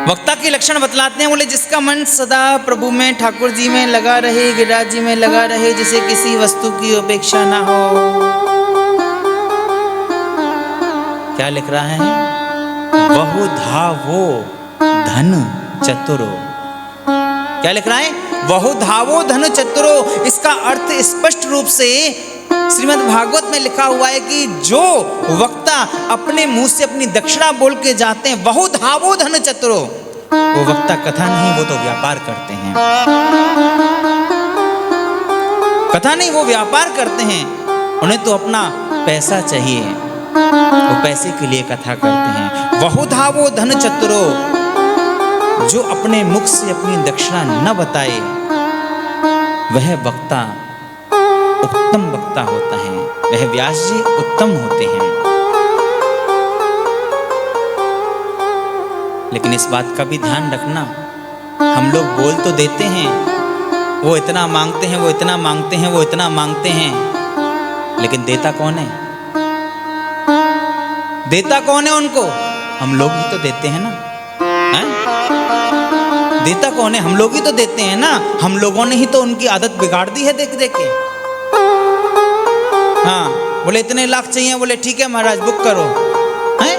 वक्ता के लक्षण बतलाते हैं, बोले जिसका मन सदा प्रभु में, ठाकुर जी में लगा रहे, गिरिराज जी में लगा रहे, जिसे किसी वस्तु की अपेक्षा ना हो। क्या लिख रहा है? बहुधावो धन चतुरो। क्या लिख रहा है? बहुधावो धन चतुरो। इसका अर्थ स्पष्ट रूप से श्रीमद् भागवत में लिखा हुआ है कि जो वक्ता अपने मुंह से अपनी दक्षिणा बोल के जाते हैं, बहुधावो धन चतुरो, वो वक्ता कथा नहीं, वो तो व्यापार करते हैं। कथा नहीं, वो व्यापार करते हैं। उन्हें तो अपना पैसा चाहिए, वो पैसे के लिए कथा करते हैं। बहुधावो धन चतुरो, जो अपने मुख से अपनी दक्षिणा न बताए, वह वक्ता उत्तम वक्ता होता है। वह व्यास जी उत्तम होते हैं। लेकिन इस बात का भी ध्यान रखना, हम लोग बोल तो देते हैं, वो इतना मांगते हैं, वो इतना मांगते हैं, वो इतना मांगते हैं, लेकिन देता कौन है? देता कौन है उनको? हम लोग ही तो देते हैं ना, हैं? देता कौन है? हम लोग ही तो देते हैं ना। हम लोगों ने ही तो उनकी आदत बिगाड़ दी है देख देख के। हाँ, बोले इतने लाख चाहिए, बोले ठीक है महाराज बुक करो। हैं?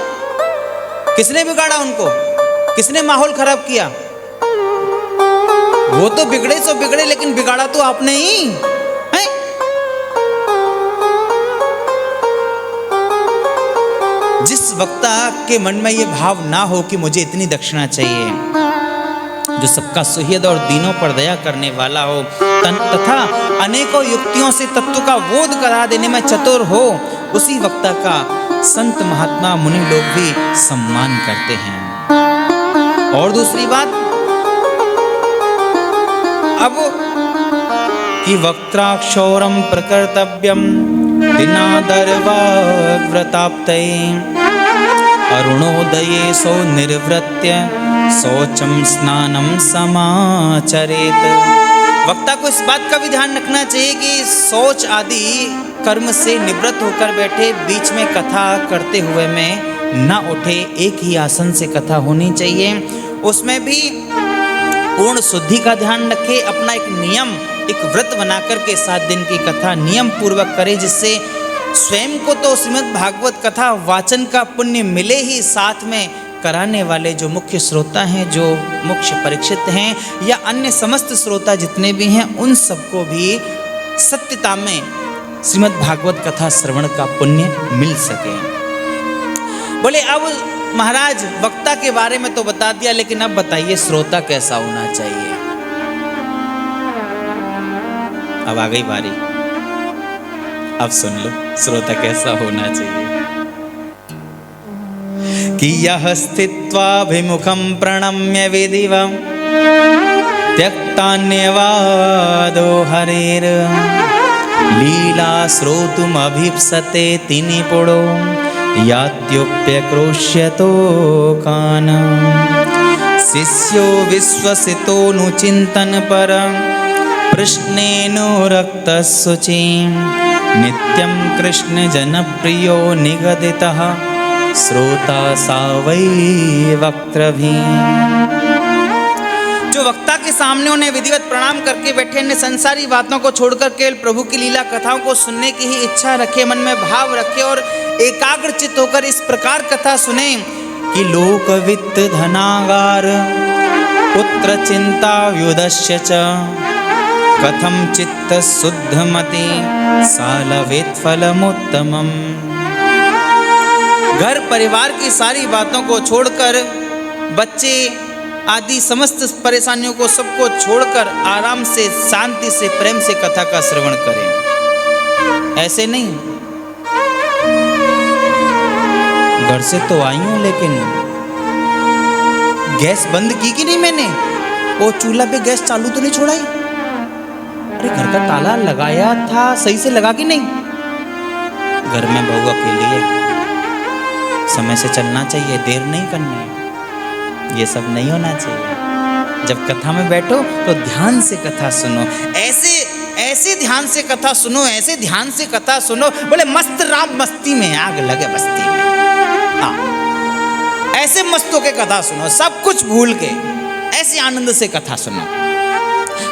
किसने बिगाड़ा उनको? किसने माहौल खराब किया? वो तो बिगड़े सो बिगड़े, लेकिन बिगाड़ा तो आपने ही। हैं? जिस वक्ता के मन में ये भाव ना हो कि मुझे इतनी दक्षिणा चाहिए, जो सबका सुहृद और दीनों पर दया करने वाला हो, तथा अनेकों युक्तियों से तत्व का बोध करा देने में चतुर हो, उसी वक्ता का संत महात्मा मुनि लोग भी सम्मान करते हैं। और दूसरी बात, अब कि वक्त्राक्षौरम प्रकर्तव्यम दिनादर्वाव्रताप्तये अरुणोदये सो निर्वृत्य शौचम स्नानम समाचरेत। वक्ता को इस बात का भी ध्यान रखना चाहिए कि शौच आदि कर्म से निवृत्त होकर बैठे, बीच में कथा करते हुए में न उठे। एक ही आसन से कथा होनी चाहिए, उसमें भी पूर्ण शुद्धि का ध्यान रखे। अपना एक नियम, एक व्रत बनाकर के 7 दिन की कथा नियम पूर्वक करे, जिससे स्वयं को तो श्रीमद् भागवत कथा वाचन का पुण्य मिले ही, साथ में कराने वाले जो मुख्य श्रोता हैं, जो मुख्य परीक्षित हैं, या अन्य समस्त श्रोता जितने भी हैं, उन सबको भी सत्यता में श्रीमद् भागवत कथा श्रवण का पुण्य मिल सके। बोले अब महाराज वक्ता के बारे में तो बता दिया, लेकिन अब बताइए श्रोता कैसा होना चाहिए। अब आ गई बारी, अब सुन लो श्रोता कैसा होना चाहिए। कि यः स्थित्वाभिमुखं प्रणम्य विधिवं त्यक्तान्यवादो हरेर लीला श्रोतुमभीप्सते तिनिपुडो यात्युप्यक्रोश्यतो कानम् शिष्यो विश्वसितोऽनुचिन्तन परं प्रश्नेऽनुरक्तशुचिं नित्यं कृष्ण जनप्रियो निगदितः श्रोता सा वै वक्त्रभी। जो वक्ता के सामने उन्हें विधिवत प्रणाम करके बैठे, अन्य संसारी बातों को छोड़कर केवल प्रभु की लीला कथाओं को सुनने की ही इच्छा रखे, मन में भाव रखे और एकाग्रचित्त होकर इस प्रकार कथा सुने कि लोक वित्त धनागार पुत्र चिंता व्युदश्य च कथम चित्त शुद्धमति सालवेत् फलमुत्तमम्। घर परिवार की सारी बातों को छोड़कर, बच्चे आदि समस्त परेशानियों को सबको छोड़कर आराम से, शांति से, प्रेम से कथा का श्रवण करें। ऐसे नहीं घर से तो आई हूं, लेकिन गैस बंद की कि नहीं मैंने, वो चूल्हा पे गैस चालू तो नहीं छोड़ाई, अरे घर का ताला लगाया था सही से लगा कि नहीं। घर में बहू अकेली है, समय से चलना चाहिए, देर नहीं करनी है, ये सब नहीं होना चाहिए। जब कथा में बैठो तो ध्यान से कथा सुनो, ऐसे ध्यान से कथा सुनो, ऐसे ध्यान से कथा सुनो, बोले मस्त राम मस्ती में आग लगे बस्ती में। ऐसे मस्त होके कथा सुनो, सब कुछ भूल के ऐसे आनंद से कथा सुनो।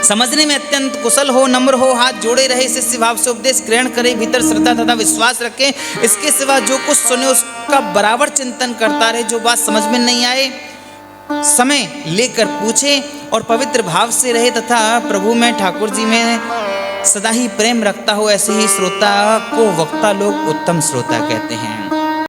समझने में अत्यंत कुशल हो, नम्र हो, हाथ जोड़े रहे, शिष्य भाव से उपदेश ग्रहण करे, भीतर श्रद्धा तथा विश्वास रखे। इसके सिवा जो कुछ सुने उसका बराबर चिंतन करता रहे। जो बात समझ में नहीं आए समय लेकर पूछे और पवित्र भाव से रहे तथा प्रभु में, ठाकुर जी में सदा ही प्रेम रखता हो, ऐसे ही श्रोता को वक्ता लोग उत्तम श्रोता कहते हैं।